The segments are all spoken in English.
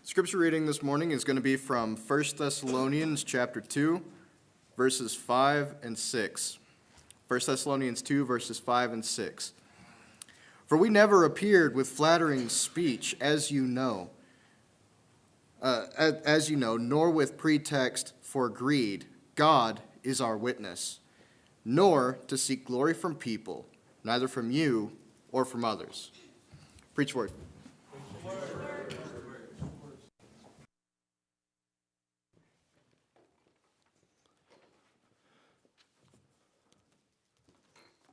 Scripture reading this morning is going to be from 1 Thessalonians chapter 2, verses 5 and 6. 1 Thessalonians 2, verses 5 and 6. For we never appeared with flattering speech, as you know, nor with pretext for greed. God is our witness, nor to seek glory from people, neither from you or from others. Preach word.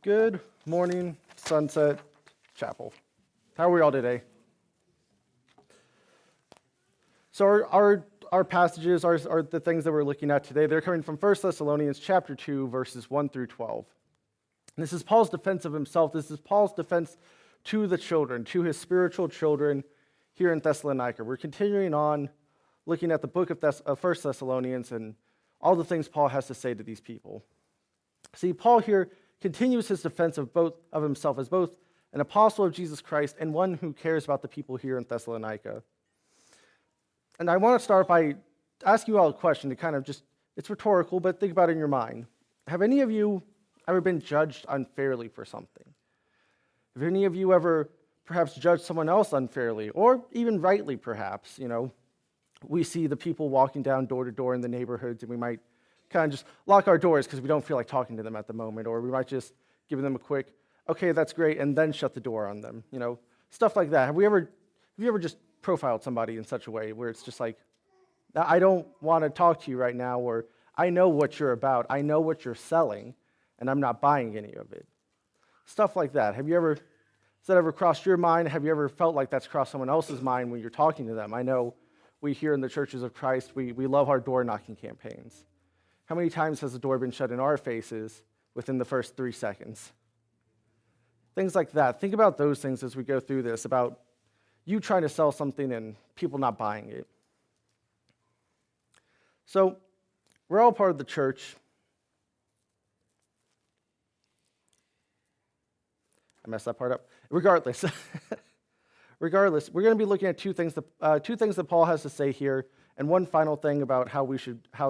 Good morning, Sunset Chapel. How are we all today? So our passages are the things that we're looking at today. They're coming from 1 Thessalonians chapter 2, verses 1 through 12. And this is Paul's defense of himself. This is Paul's defense to the children, to his spiritual children here in Thessalonica. We're continuing on looking at the book of 1 Thessalonians and all the things Paul has to say to these people. See, Paul here continues his defense of himself as both an apostle of Jesus Christ and one who cares about the people here in Thessalonica. And I want to start by asking you all a question to kind of it's rhetorical, but think about it in your mind. Have any of you ever been judged unfairly for something? Have any of you ever perhaps judged someone else unfairly, or even rightly perhaps? We see the people walking down door to door in the neighborhoods, and we might kind of just lock our doors because we don't feel like talking to them at the moment, or we might just give them a quick, okay, that's great, and then shut the door on them, stuff like that. Have you ever just profiled somebody in such a way where it's just like, I don't want to talk to you right now, or I know what you're about, I know what you're selling, and I'm not buying any of it. Stuff like that. Has that ever crossed your mind? Have you ever felt like that's crossed someone else's mind when you're talking to them? I know we here in the churches of Christ, we love our door knocking campaigns. How many times has the door been shut in our faces within the first 3 seconds? Things like that. Think about those things as we go through this, about you trying to sell something and people not buying it. So, we're all part of the church. I messed that part up. Regardless, we're going to be looking at two things that Paul has to say here, and one final thing about how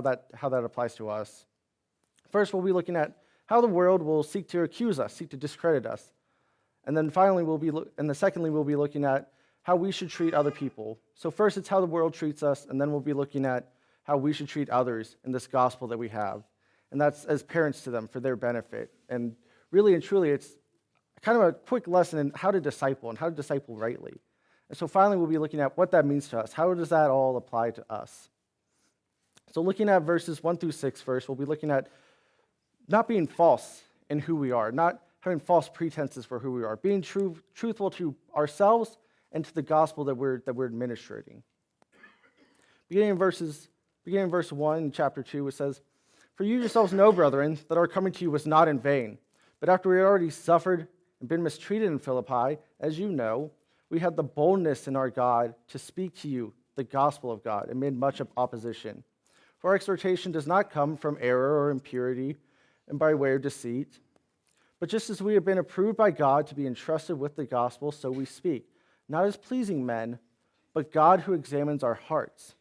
that applies to us. First, we'll be looking at how the world will seek to accuse us, seek to discredit us, and then finally, secondly, we'll be looking at how we should treat other people. So first, it's how the world treats us, and then we'll be looking at how we should treat others in this gospel that we have, and that's as parents to them for their benefit. And really and truly, it's kind of a quick lesson in how to disciple and how to disciple rightly. And so finally, we'll be looking at what that means to us. How does that all apply to us? So looking at verses 1 through 6 first, we'll be looking at not being false in who we are, not having false pretenses for who we are, being truthful to ourselves and to the gospel that we're administrating. Beginning in verse 1 in chapter 2, it says, "For you yourselves know, brethren, that our coming to you was not in vain. But after we had already suffered and been mistreated in Philippi, as you know, we had the boldness in our God to speak to you the gospel of God amid much opposition. For our exhortation does not come from error or impurity and by way of deceit. But just as we have been approved by God to be entrusted with the gospel, so we speak, not as pleasing men, but God who examines our hearts.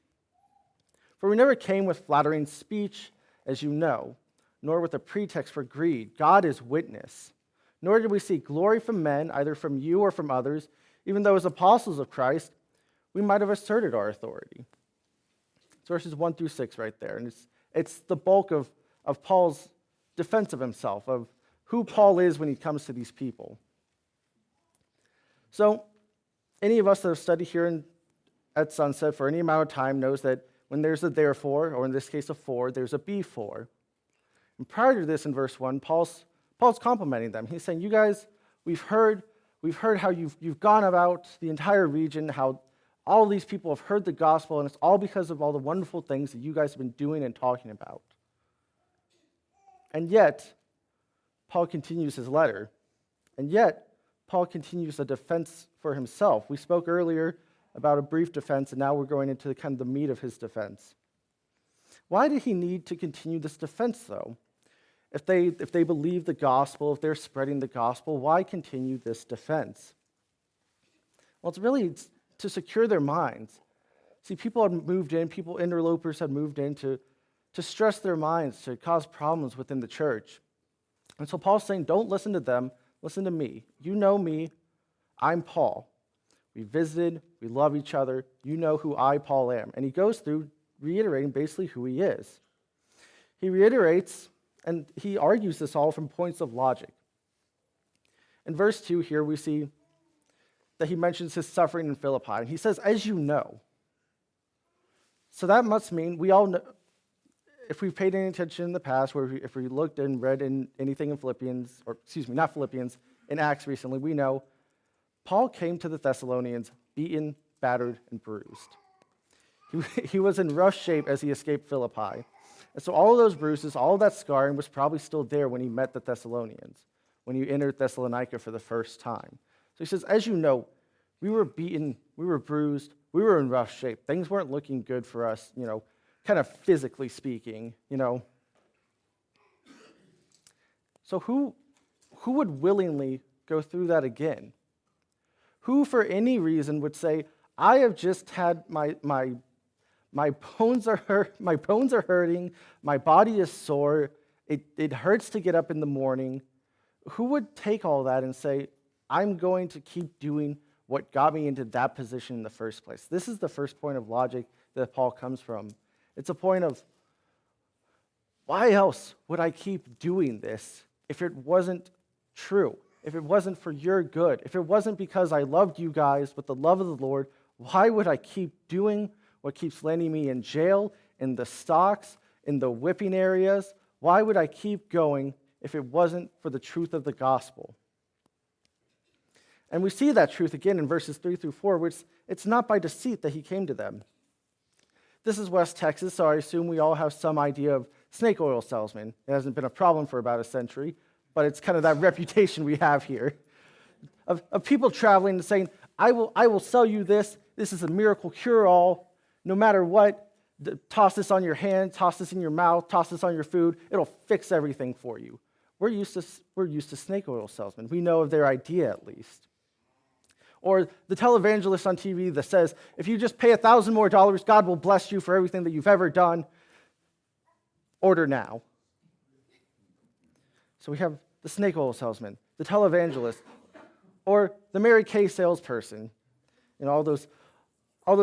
For we never came with flattering speech, as you know, nor with a pretext for greed. God is witness. Nor did we seek glory from men, either from you or from others, even though as apostles of Christ, we might have asserted our authority." It's verses 1 through 6 right there. And it's the bulk of Paul's defense of himself, of who Paul is when he comes to these people. So, any of us that have studied here at Sunset for any amount of time knows that when there's a therefore, or in this case a for, there's a before. And prior to this in verse 1, Paul's complimenting them. He's saying, you guys, we've heard how you've gone about the entire region, how all these people have heard the gospel, and it's all because of all the wonderful things that you guys have been doing and talking about. And yet, Paul continues his letter. And yet, Paul continues a defense for himself. We spoke earlier about a brief defense, and now we're going into kind of the meat of his defense. Why did he need to continue this defense, though? If they believe the gospel, if they're spreading the gospel, why continue this defense? Well, it's really to secure their minds, See, people had moved in, interlopers had moved in to stress their minds, to cause problems within the church. And so Paul's saying, don't listen to them, listen to me. You know me, I'm Paul. We visited, we love each other, you know who I, Paul, am. And he goes through reiterating basically who he is. He reiterates, and he argues this all from points of logic. In verse 2 here, we see that he mentions his suffering in Philippi. And he says, as you know. So that must mean we all know, if we've paid any attention in the past, if we looked and read in anything in Philippians, or excuse me, not Philippians, in Acts recently, we know Paul came to the Thessalonians beaten, battered, and bruised. He was in rough shape as he escaped Philippi. And so all of those bruises, all of that scarring was probably still there when he met the Thessalonians, when he entered Thessalonica for the first time. So he says, as you know, we were beaten, we were bruised, we were in rough shape. Things weren't looking good for us, kind of physically speaking, So who would willingly go through that again? Who, for any reason, would say, I have just had my bones are hurting, my body is sore, it hurts to get up in the morning. Who would take all that and say, I'm going to keep doing what got me into that position in the first place? This is the first point of logic that Paul comes from. It's a point of, why else would I keep doing this if it wasn't true? If it wasn't for your good? If it wasn't because I loved you guys with the love of the Lord, why would I keep doing what keeps landing me in jail, in the stocks, in the whipping areas? Why would I keep going if it wasn't for the truth of the gospel? And we see that truth again in verses 3 through 4, which it's not by deceit that he came to them. This is West Texas, so I assume we all have some idea of snake oil salesmen. It hasn't been a problem for about a century, but it's kind of that reputation we have here of people traveling and saying, I will sell you this. This is a miracle cure-all. No matter what, toss this on your hand, toss this in your mouth, toss this on your food. It'll fix everything for you. We're used to snake oil salesmen. We know of their idea at least. Or the televangelist on TV that says, if you just pay $1,000 more, God will bless you for everything that you've ever done. Order now. So we have the snake oil salesman, the televangelist, or the Mary Kay salesperson, all those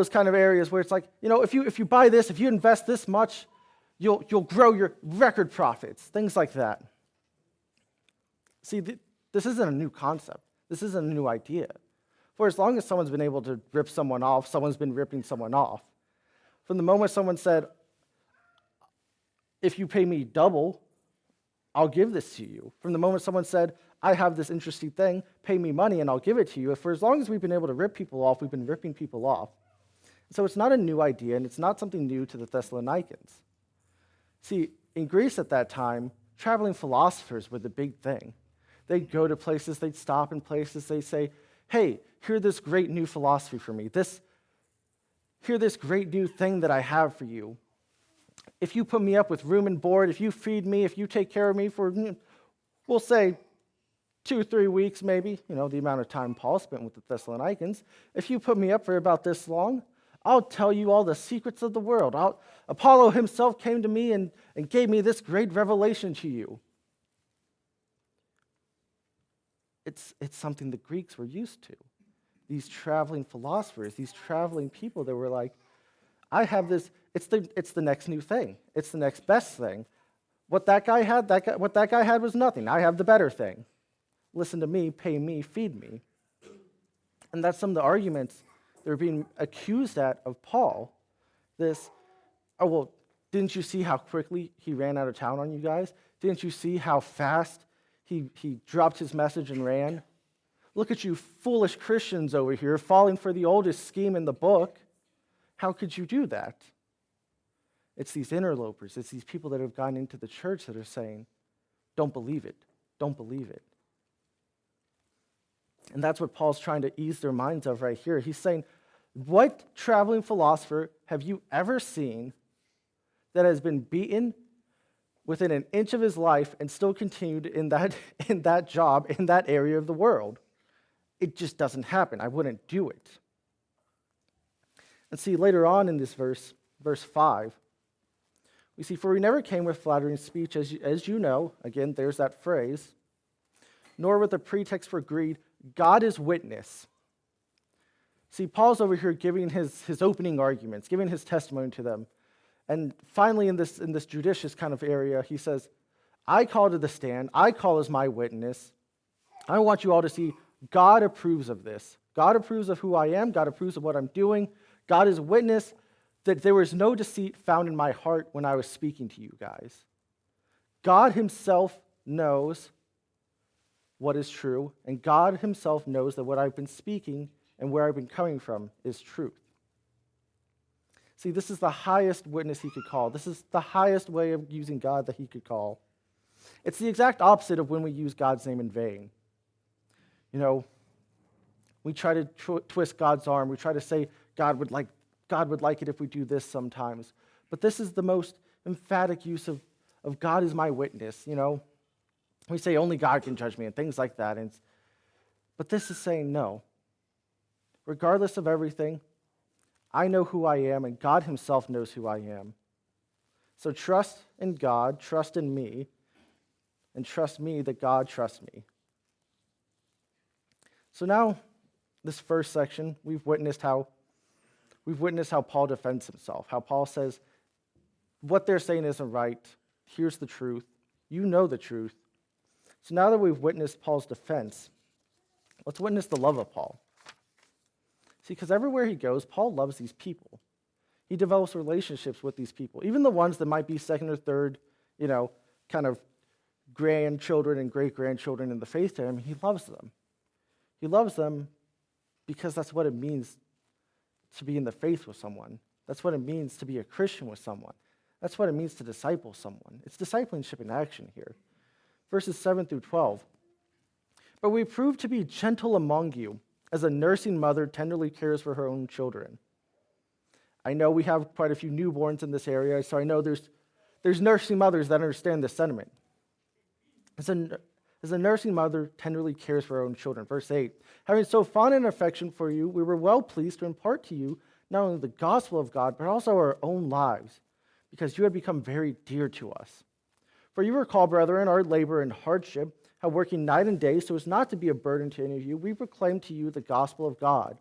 kind of areas where it's like, if you buy this, if you invest this much, you'll grow your record profits, things like that. See, this isn't a new concept. This isn't a new idea. For as long as someone's been able to rip someone off, someone's been ripping someone off. From the moment someone said, if you pay me double, I'll give this to you. From the moment someone said, I have this interesting thing, pay me money and I'll give it to you. For as long as we've been able to rip people off, we've been ripping people off. So it's not a new idea, and it's not something new to the Thessalonians. See, in Greece at that time, traveling philosophers were the big thing. They'd go to places, they'd stop in places, they'd say, hey, hear this great new philosophy for me. Hear this great new thing that I have for you. If you put me up with room and board, if you feed me, if you take care of me for, we'll say, 2 or 3 weeks maybe, the amount of time Paul spent with the Thessalonians. If you put me up for about this long, I'll tell you all the secrets of the world. Apollo himself came to me and gave me this great revelation to you. It's something the Greeks were used to. These traveling philosophers, these traveling people that were like, I have this, it's the next new thing. It's the next best thing. What that guy had was nothing. I have the better thing. Listen to me, pay me, feed me. And that's some of the arguments they're being accused at of Paul. Didn't you see how quickly he ran out of town on you guys? Didn't you see how fast he dropped his message and ran? Look at you foolish Christians over here falling for the oldest scheme in the book. How could you do that? It's these interlopers. It's these people that have gotten into the church that are saying, don't believe it. Don't believe it. And that's what Paul's trying to ease their minds of right here. He's saying, what traveling philosopher have you ever seen that has been beaten within an inch of his life and still continued in that job, in that area of the world? It just doesn't happen. I wouldn't do it. And see, later on in this verse 5, we see, for we never came with flattering speech, as you know, again, there's that phrase, nor with a pretext for greed. God is witness. See, Paul's over here giving his opening arguments, giving his testimony to them. And finally, in this judicious kind of area, he says, I call to the stand, I call as my witness. I want you all to see God approves of this. God approves of who I am. God approves of what I'm doing. God is witness that there was no deceit found in my heart when I was speaking to you guys. God himself knows what is true, and God himself knows that what I've been speaking and where I've been coming from is truth. See, this is the highest witness he could call. This is the highest way of using God that he could call. It's the exact opposite of when we use God's name in vain. You know, we try to twist God's arm. We try to say God would like it if we do this sometimes. But this is the most emphatic use of God is my witness, you know. We say only God can judge me and things like that. But this is saying no. Regardless of everything, I know who I am, and God himself knows who I am. So trust in God, trust in me, and trust me that God trusts me. So now, this first section, we've witnessed how Paul defends himself, how Paul says, what they're saying isn't right. Here's the truth. You know the truth. So now that we've witnessed Paul's defense, let's witness the love of Paul. See, because everywhere he goes, Paul loves these people. He develops relationships with these people, even the ones that might be second or third, kind of grandchildren and great-grandchildren in the faith to him. He loves them. He loves them because that's what it means to be in the faith with someone. That's what it means to be a Christian with someone. That's what it means to disciple someone. It's discipleship in action here. Verses 7 through 12. But we prove to be gentle among you, as a nursing mother tenderly cares for her own children. I know we have quite a few newborns in this area, so I know there's nursing mothers that understand this sentiment. As a nursing mother tenderly cares for her own children. Verse 8, having so fond an affection for you, we were well pleased to impart to you not only the gospel of God, but also our own lives, because you had become very dear to us. For you recall, brethren, our labor and hardship, how working night and day so as not to be a burden to any of you, we proclaim to you the gospel of God.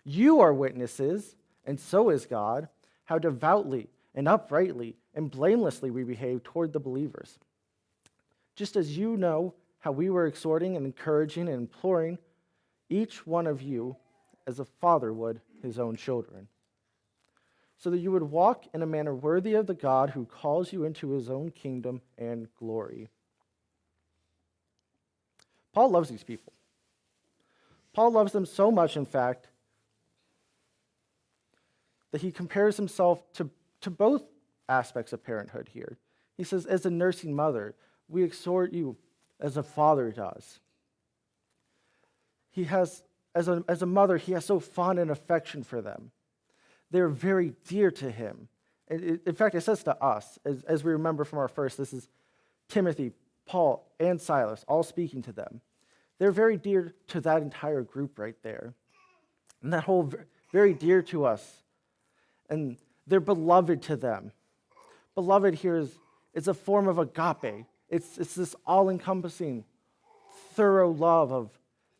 You are witnesses, and so is God, how devoutly and uprightly and blamelessly we behave toward the believers. Just as you know how we were exhorting and encouraging and imploring each one of you as a father would his own children, so that you would walk in a manner worthy of the God who calls you into his own kingdom and glory. Paul loves these people. Paul loves them so much, in fact, that he compares himself to both aspects of parenthood here. He says, as a nursing mother, we exhort you as a father does. He has, as a mother, he has so fond an affection for them. They're very dear to him. In fact, it says to us, as we remember from our first, this is Timothy, Paul, and Silas, all speaking to them. They're very dear to that entire group right there. And that whole very dear to us. And they're beloved to them. Beloved here is a form of agape. It's this all-encompassing, thorough love of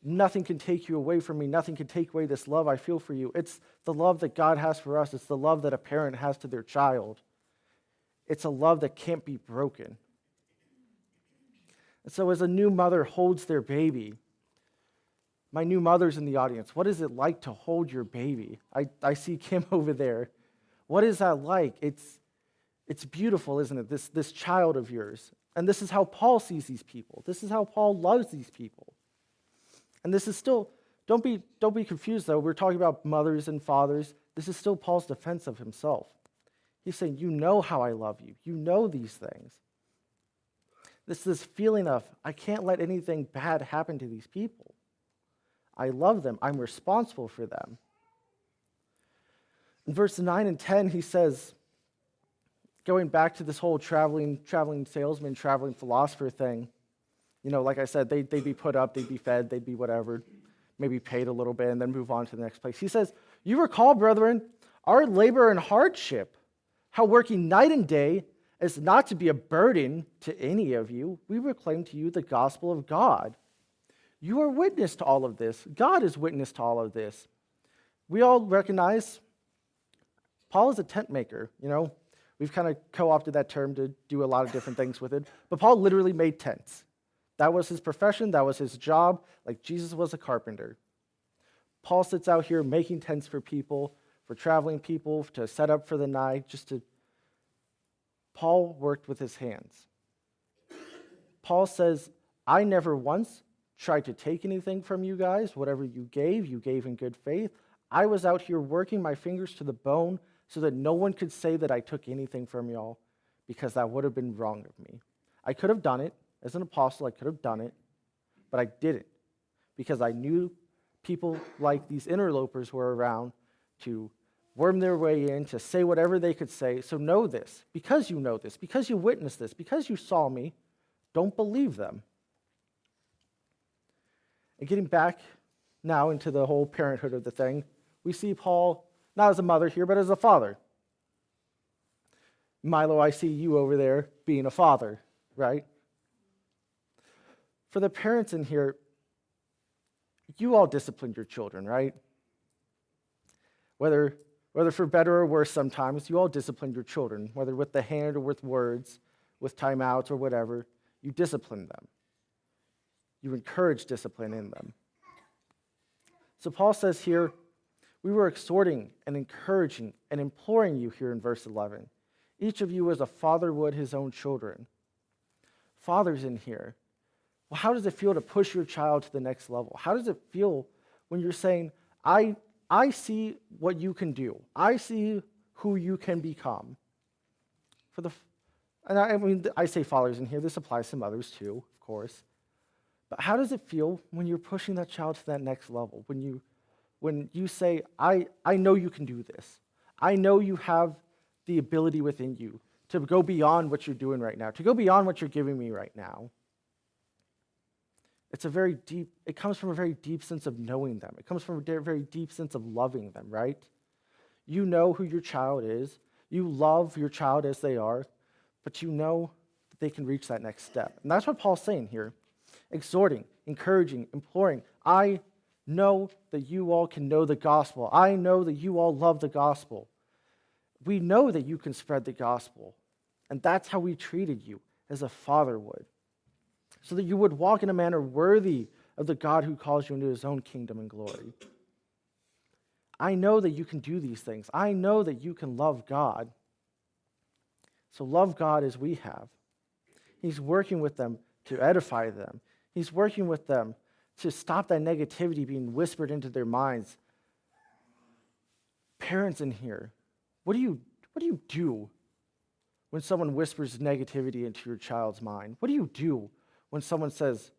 nothing can take you away from me. Nothing can take away this love I feel for you. It's the love that God has for us. It's the love that a parent has to their child. It's a love that can't be broken. And so as a new mother holds their baby, my new mother's in the audience, what is it like to hold your baby? I see Kim over there. What is that like? It's beautiful, isn't it? This child of yours. And this is how Paul sees these people. This is how Paul loves these people. And this is still, don't be confused though, we're talking about mothers and fathers. This is still Paul's defense of himself. He's saying, you know how I love you. You know these things. This feeling of, I can't let anything bad happen to these people. I love them. I'm responsible for them. In verse 9 and 10, he says, going back to this whole traveling salesman, traveling philosopher thing, like I said, they'd be put up, they'd be fed, they'd be whatever, maybe paid a little bit, and then move on to the next place. He says, you recall, brethren, our labor and hardship, how working night and day is not to be a burden to any of you. We proclaim to you the gospel of God. You are witness to all of this. God is witness to all of this. We all recognize Paul is a tent maker, We've kind of co-opted that term to do a lot of different things with it. But Paul literally made tents. That was his profession. That was his job, like Jesus was a carpenter. Paul sits out here making tents for people, for traveling people, to set up for the night, Paul worked with his hands. Paul says, I never once tried to take anything from you guys. Whatever you gave in good faith. I was out here working my fingers to the bone so that no one could say that I took anything from y'all, because that would have been wrong of me. I could have done it. As an apostle, I could have done it, but I didn't, because I knew people like these interlopers were around to worm their way in, to say whatever they could say. So know this, because you witnessed this, because you saw me, don't believe them. And getting back now into the whole parenthood of the thing, we see Paul not as a mother here, but as a father. Milo, I see you over there being a father, right? For the parents in here, you all disciplined your children, right? Whether for better or worse sometimes, you all disciplined your children, whether with the hand or with words, with timeouts or whatever, you disciplined them. You encouraged discipline in them. So Paul says here, we were exhorting and encouraging and imploring you here in verse 11. Each of you as a father would his own children. Fathers in here, well, how does it feel to push your child to the next level? How does it feel when you're saying, I see what you can do. I see who you can become. I say fathers in here. This applies to mothers too, of course. But how does it feel when you're pushing that child to that next level? When you say, I know you can do this. I know you have the ability within you to go beyond what you're doing right now, to go beyond what you're giving me right now. It comes from a very deep sense of knowing them. It comes from a very deep sense of loving them, right? You know who your child is. You love your child as they are, but you know that they can reach that next step. And that's what Paul's saying here. Exhorting, encouraging, imploring. I know that you all can know the gospel. I know that you all love the gospel. We know that you can spread the gospel. And that's how we treated you, as a father would. So that you would walk in a manner worthy of the God who calls you into his own kingdom and glory. I know that you can do these things. I know that you can love God. So love God as we have. He's working with them to edify them. He's working with them to stop that negativity being whispered into their minds. Parents in here, what do you do when someone whispers negativity into your child's mind? What do you do when someone says,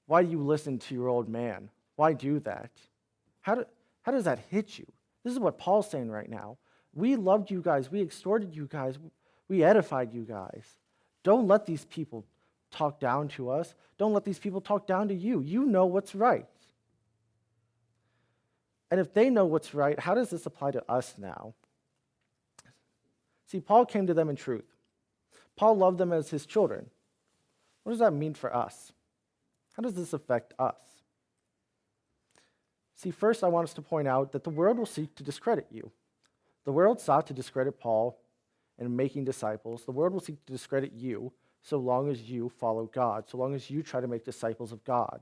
why do you listen to your old man? Why do that? How does that hit you? This is what Paul's saying right now. We loved you guys. We exhorted you guys. We edified you guys. Don't let these people talk down to us. Don't let these people talk down to you. You know what's right. And if they know what's right, how does this apply to us now? See, Paul came to them in truth. Paul loved them as his children. What does that mean for us? How does this affect us? See, first I want us to point out that the world will seek to discredit you. The world sought to discredit Paul in making disciples. The world will seek to discredit you so long as you follow God, so long as you try to make disciples of God.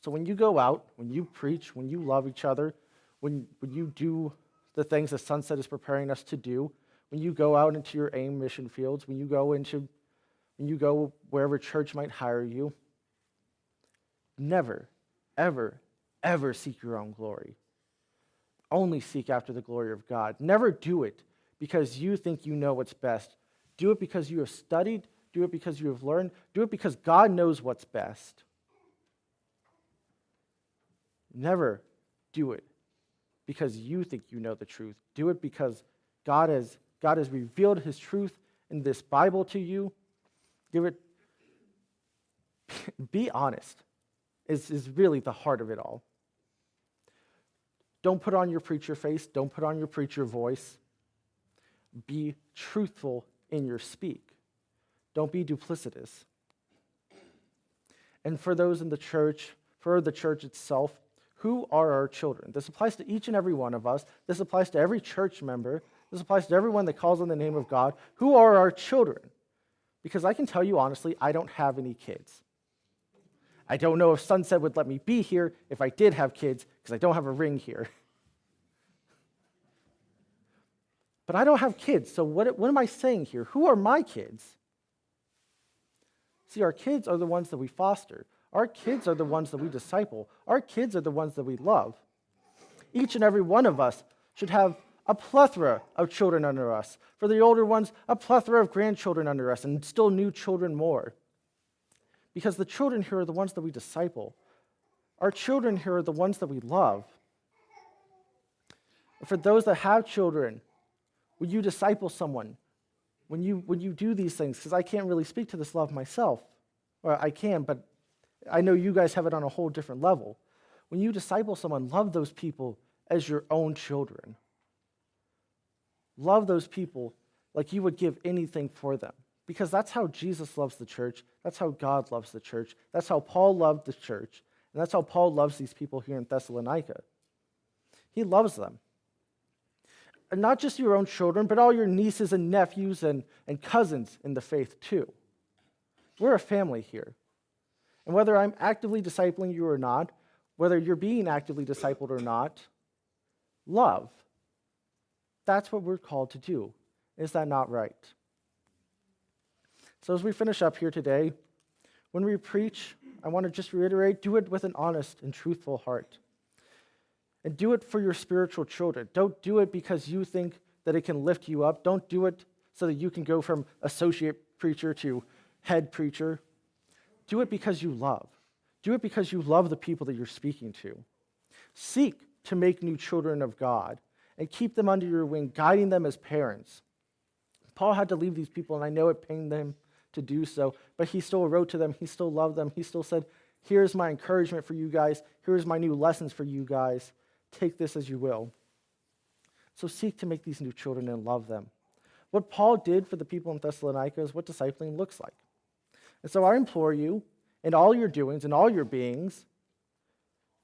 So when you go out, when you preach, when you love each other, when you do the things that Sunset is preparing us to do, when you go out into your AIM mission fields, when you go wherever church might hire you, never, ever, ever seek your own glory. Only seek after the glory of God. Never do it because you think you know what's best. Do it because you have studied. Do it because you have learned. Do it because God knows what's best. Never do it because you think you know the truth. Do it because God has revealed his truth in this Bible to you. Be honest is really the heart of it all. Don't put on your preacher face. Don't put on your preacher voice. Be truthful in your speak. Don't be duplicitous. And for those in the church, for the church itself, who are our children? This applies to each and every one of us. This applies to every church member. This applies to everyone that calls on the name of God. Who are our children? Because I can tell you honestly, I don't have any kids. I don't know if Sunset would let me be here if I did have kids, because I don't have a ring here. But I don't have kids, so what am I saying here? Who are my kids? See, our kids are the ones that we foster. Our kids are the ones that we disciple. Our kids are the ones that we love. Each and every one of us should have a plethora of children under us. For the older ones, a plethora of grandchildren under us, and still new children more. Because the children here are the ones that we disciple. Our children here are the ones that we love. For those that have children, would you disciple someone? When you do these things, because I can't really speak to this love myself. Or I can, but I know you guys have it on a whole different level. When you disciple someone, love those people as your own children. Love those people like you would give anything for them. Because that's how Jesus loves the church. That's how God loves the church. That's how Paul loved the church. And that's how Paul loves these people here in Thessalonica. He loves them. And not just your own children, but all your nieces and nephews and cousins in the faith too. We're a family here. And whether I'm actively discipling you or not, whether you're being actively discipled or not, love. That's what we're called to do. Is that not right? So as we finish up here today, when we preach, I want to just reiterate, do it with an honest and truthful heart. And do it for your spiritual children. Don't do it because you think that it can lift you up. Don't do it so that you can go from associate preacher to head preacher. Do it because you love. Do it because you love the people that you're speaking to. Seek to make new children of God and keep them under your wing, guiding them as parents. Paul had to leave these people, and I know it pained them to do so, but he still wrote to them. He still loved them. He still said, here's my encouragement for you guys. Here's my new lessons for you guys. Take this as you will. So seek to make these new children and love them. What Paul did for the people in Thessalonica is what discipling looks like. And so I implore you, in all your doings, in all your beings,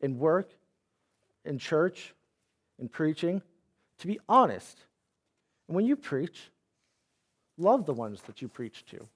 in work, in church, in preaching, to be honest. And when you preach, love the ones that you preach to.